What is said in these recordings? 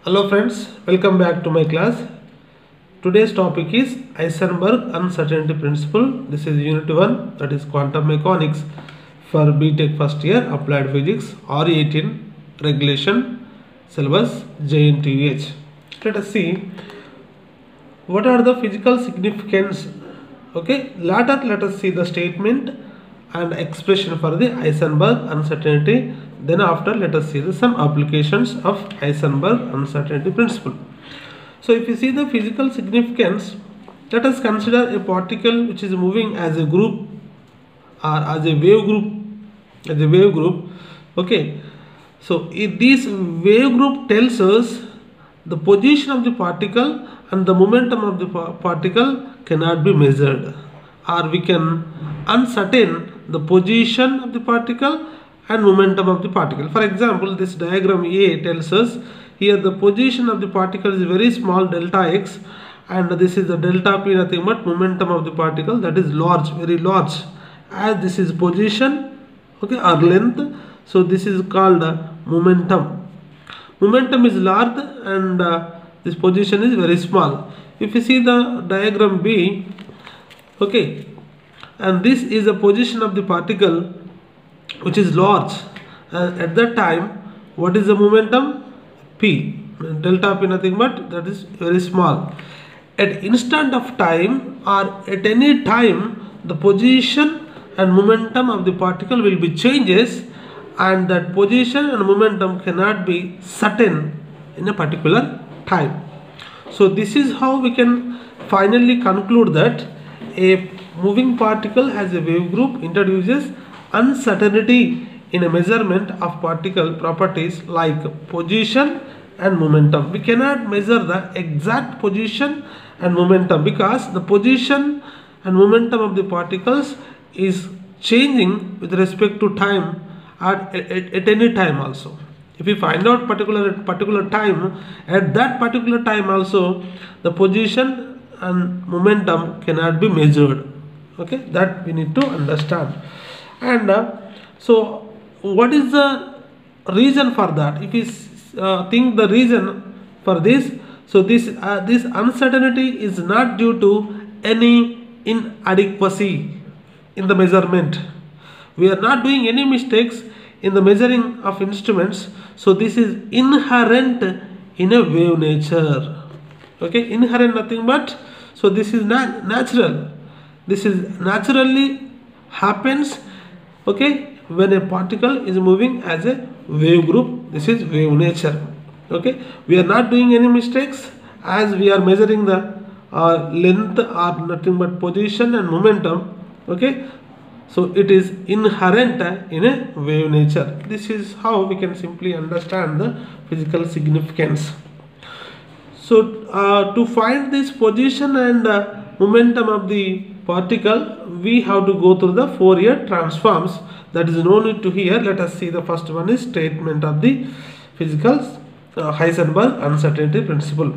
Hello friends, welcome back to my class. Today's topic is Heisenberg Uncertainty Principle. This is Unit 1, that is Quantum Mechanics for BTech first year, Applied Physics, RE18, Regulation, Syllabus, JNTH. Let us see what are the physical significance. Okay, later let us see the statement and expression for the Heisenberg uncertainty. Then after let us see some applications of Heisenberg uncertainty principle. So if you see the physical significance, let us consider a particle which is moving as a group or as a wave group. Okay, so if this wave group tells us the position of the particle and the momentum of the particle cannot be measured, or we can uncertain the position of the particle and momentum of the particle. For example, this diagram A tells us here the position of the particle is very small, delta x, and this is the delta p, nothing but momentum of the particle, that is large, very large, as this is position, okay, or length. So this is called momentum. Momentum is large and this position is very small. If you see the diagram B, okay, and this is the position of the particle which is large, and at that time what is the momentum? P, delta p, nothing but that is very small. At instant of time or at any time, the position and momentum of the particle will be changes, and that position and momentum cannot be certain in a particular time. So this is how we can finally conclude that a moving particle as a wave group introduces uncertainty in a measurement of particle properties like position and momentum. We cannot measure the exact position and momentum because the position and momentum of the particles is changing with respect to time at any time also. If we find out particular time, at that particular time also the position and momentum cannot be measured. Okay, that we need to understand. And so what is the reason for that? If we think the reason for this, so this uncertainty is not due to any inadequacy in the measurement. We are not doing any mistakes in the measuring of instruments, so this is inherent in a wave nature. Okay, inherent, nothing but, so this is natural. This is naturally happens, okay, when a particle is moving as a wave group. This is wave nature. Okay, we are not doing any mistakes as we are measuring the length or nothing but position and momentum. Okay, so it is inherent in a wave nature. This is how we can simply understand the physical significance. So to find this position and momentum of the particle, we have to go through the Fourier transforms. That is no need to here. Let us see the first one is statement of the physical Heisenberg uncertainty principle.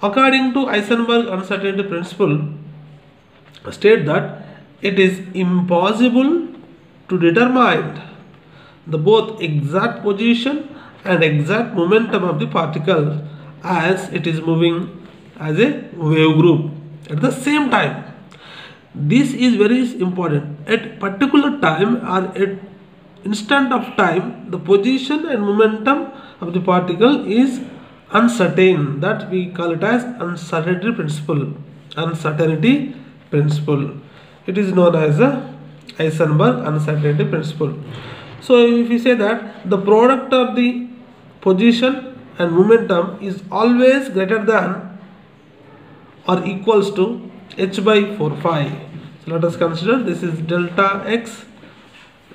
According to Heisenberg uncertainty principle, state that it is impossible to determine the both exact position and exact momentum of the particle as it is moving as a wave group at the same time. This is very important. At particular time or at instant of time, the position and momentum of the particle is uncertain. That we call it as uncertainty principle. Uncertainty principle. It is known as the Heisenberg uncertainty principle. So if we say that the product of the position and momentum is always greater than or equals to h by 4 phi. So let us consider this is delta x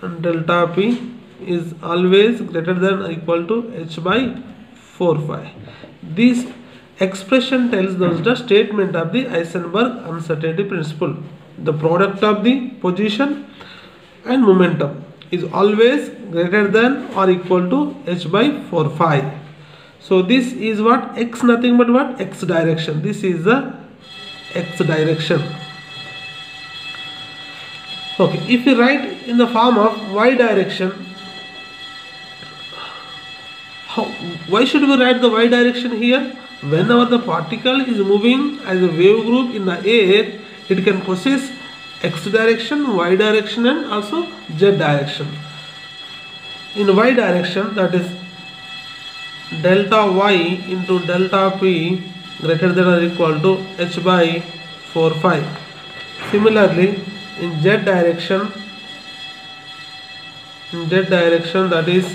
and delta p is always greater than or equal to h by 4 phi. This expression tells us the statement of the Heisenberg uncertainty principle. The product of the position and momentum is always greater than or equal to h by 4 phi. So this is what? X, nothing but what? X direction. This is the X direction. Okay, if we write in the form of Y direction, Why should we write the y direction here? Whenever the particle is moving as a wave group in the air, it can possess x direction, y direction and also z direction. In y direction, that is delta y into delta p greater than or equal to h by 4 phi. Similarly, in z direction, that is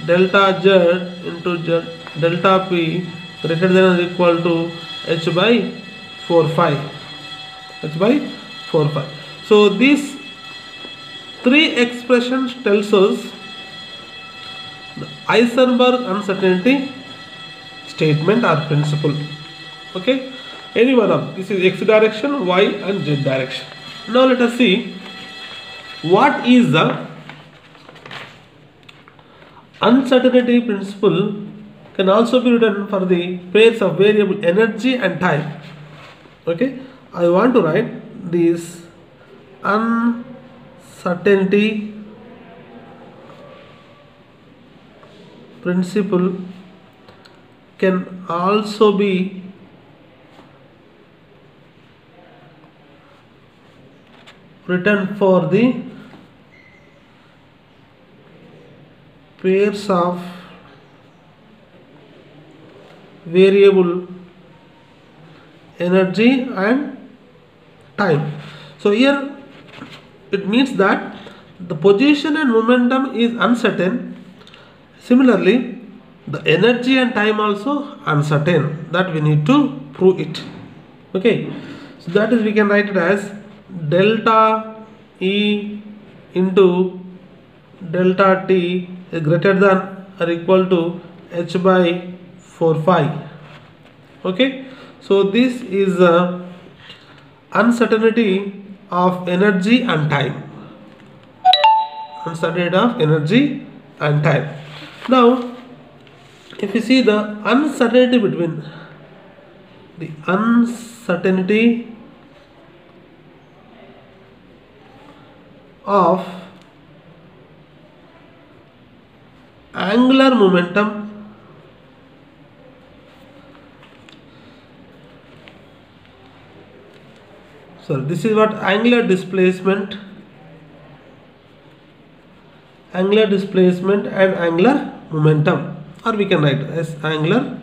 delta z into delta p greater than or equal to h by 4 phi. So these three expressions tells us the Heisenberg uncertainty statement or principle. Okay, any one of this is x direction, y and z direction. Now let us see what is the uncertainty principle. Can also be written for the pairs of variable energy and time. Okay, I want to write this uncertainty principle can also be written for the pairs of variable energy and time. So here it means that the position and momentum is uncertain. Similarly, the energy and time also uncertain, that we need to prove it. Okay, so that is, we can write it as delta E into delta T is greater than or equal to h by 4 phi. Okay, so this is the uncertainty of energy and time. Uncertainty of energy and time. Now, if you see the uncertainty between the uncertainty of angular momentum this is what angular displacement and angular momentum, or we can write as angular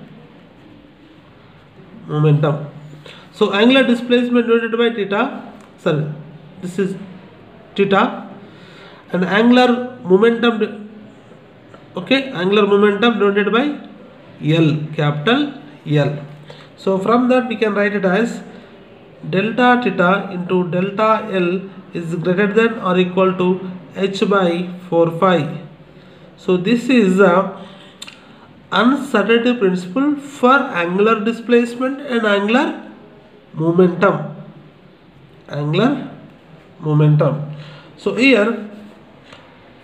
momentum. So angular displacement denoted by theta, this is theta, and angular momentum, okay, angular momentum denoted by L, capital L. So from that we can write it as delta theta into delta L is greater than or equal to h by 4 phi. So this is the uncertainty principle for angular displacement and angular momentum. So here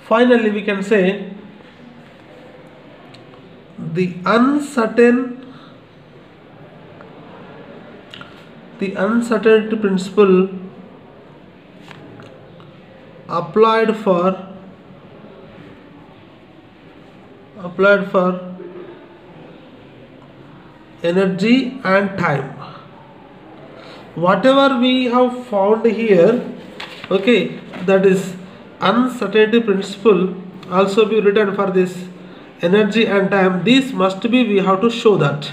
finally we can say the uncertainty principle applied for energy and time. Whatever we have found here, okay, that is uncertainty principle also be written for this energy and time. This must be, we have to show that.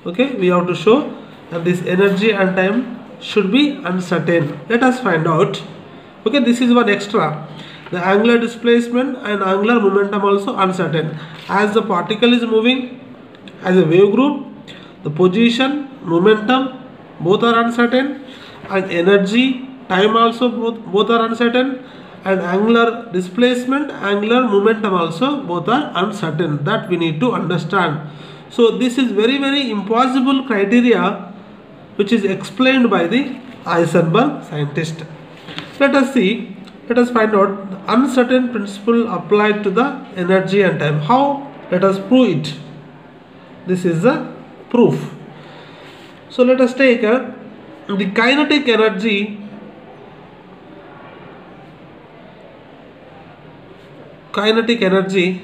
Okay, we have to show that this energy and time should be uncertain. Let us find out. Okay, this is one extra. The angular displacement and angular momentum also uncertain. As the particle is moving as a wave group, the position, momentum both are uncertain, and energy, time also both are uncertain, and angular displacement, angular momentum also both are uncertain. That we need to understand. So this is very, very impossible criteria which is explained by the Heisenberg scientist. Let us see, let us find out the uncertain principle applied to the energy and time. How? Let us prove it. This is the proof. So let us take the kinetic energy,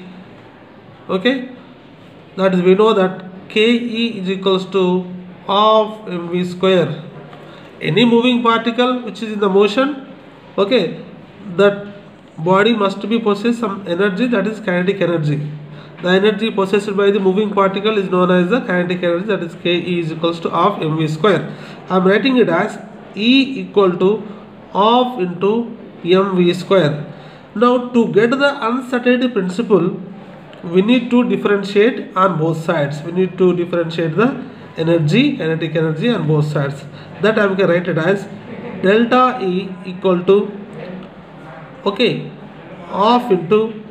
okay, that is, we know that Ke is equals to half mv square. Any moving particle which is in the motion, okay, that body must be possess some energy, that is kinetic energy. The energy possessed by the moving particle is known as the kinetic energy, that is Ke is equals to half mv square. I am writing it as E equal to half into mv square. Now to get the uncertainty principle, we need to differentiate on both sides. We need to differentiate the energy, kinetic energy on both sides. That I am going to write it as delta E equal to, okay, half into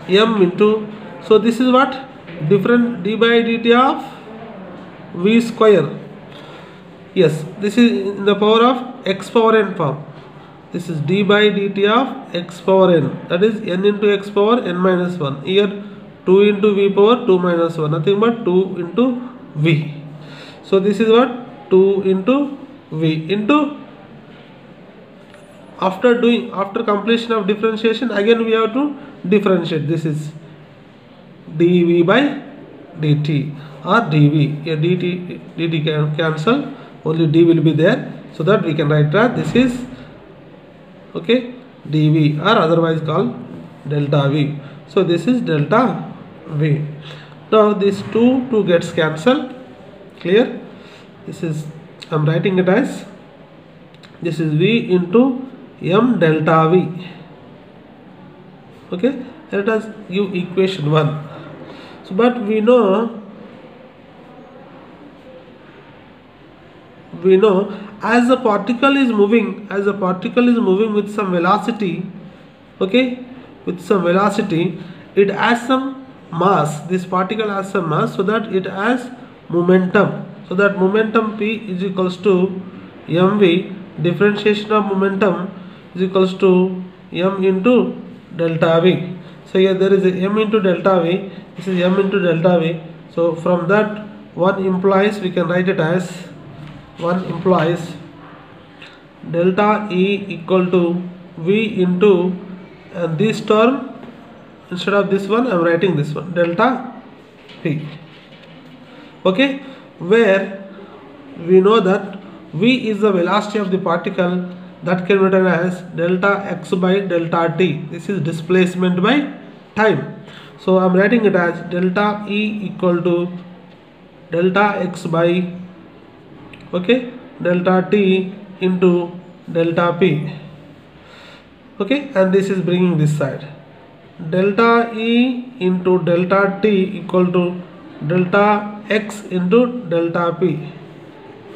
m into, so this is what, different d by dt of v square. Yes, this is in the power of x power n form. This is d by dt of x power n, that is n into x power n minus 1. Here 2 into v power 2 minus 1, nothing but 2 into v. So this is what, 2 into v into, after completion of differentiation, again we have to differentiate. This is dv by dt or dv. Here dt can cancel, only d will be there, so that we can write that this is, okay, dv, or otherwise called delta v. So this is delta v. Now this 2 gets cancelled. Clear? This is, I am writing it as, this is v into m delta v. Okay, let us give equation 1. So but we know as the particle is moving, with some velocity, okay, with some velocity, it has some mass. This particle has some mass, so that it has momentum. So that momentum p is equals to mv. Differentiation of momentum is equals to m into delta v. So here there is a m into delta v. This is m into delta v. So from that, one implies, we can write it as, one implies delta E equal to V into, and this term, instead of this one I am writing this one, delta P. Okay, where we know that V is the velocity of the particle, that can be written as delta x by delta t. This is displacement by time. So I am writing it as delta E equal to delta x by, okay, delta t into delta p. Okay, and this is bringing this side, delta E into delta t equal to delta x into delta p.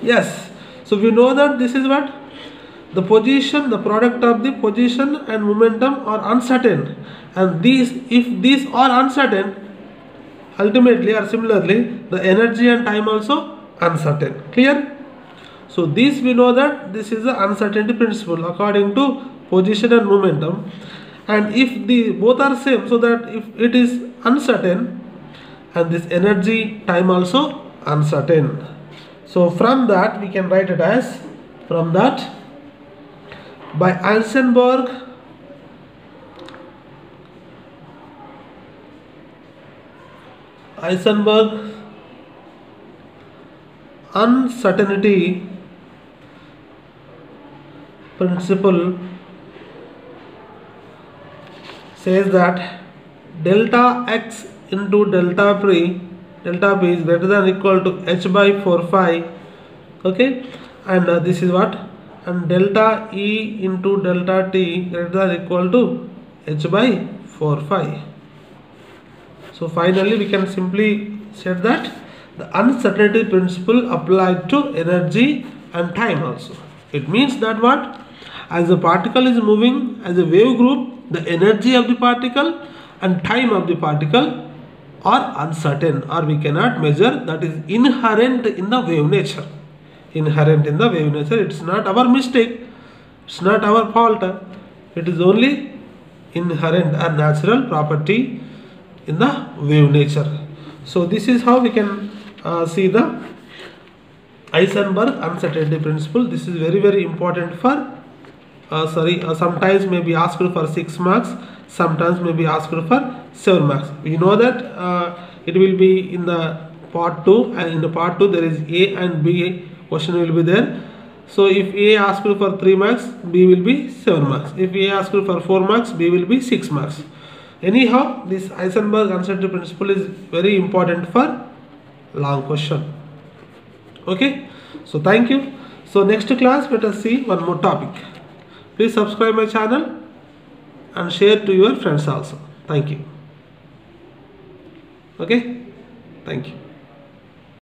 Yes, so we know that this is what, the position, the product of the position and momentum are uncertain, and these, if these are uncertain, ultimately or similarly the energy and time also uncertain. Clear? So this we know that this is the uncertainty principle according to position and momentum, and if the both are same, so that if it is uncertain, and this energy time also uncertain. So from that we can write it as, from that, by Heisenberg uncertainty principle says that delta x into delta p is greater than or equal to h by 4 phi. Okay, and this is what, and delta E into delta t greater than or equal to h by 4 phi. So finally we can simply say that the uncertainty principle applied to energy and time also. It means that what, as the particle is moving as a wave group, the energy of the particle and time of the particle are uncertain, or we cannot measure, that is inherent in the wave nature. Inherent in the wave nature, it's not our mistake, it's not our fault, it is only inherent or natural property in the wave nature. So this is how we can see the Heisenberg uncertainty principle. This is very, very important for sometimes may be asked for 6 marks, sometimes may be asked for 7 marks. We know that it will be in the part 2, and in the part 2 there is A and B question will be there. So if A asked for 3 marks, B will be 7 marks. If A asked for 4 marks, B will be 6 marks. Anyhow, this Heisenberg uncertainty principle is very important for long question. Okay, so thank you. So next class let us see one more topic. Please subscribe my channel and share to your friends also. Thank you. Okay, thank you.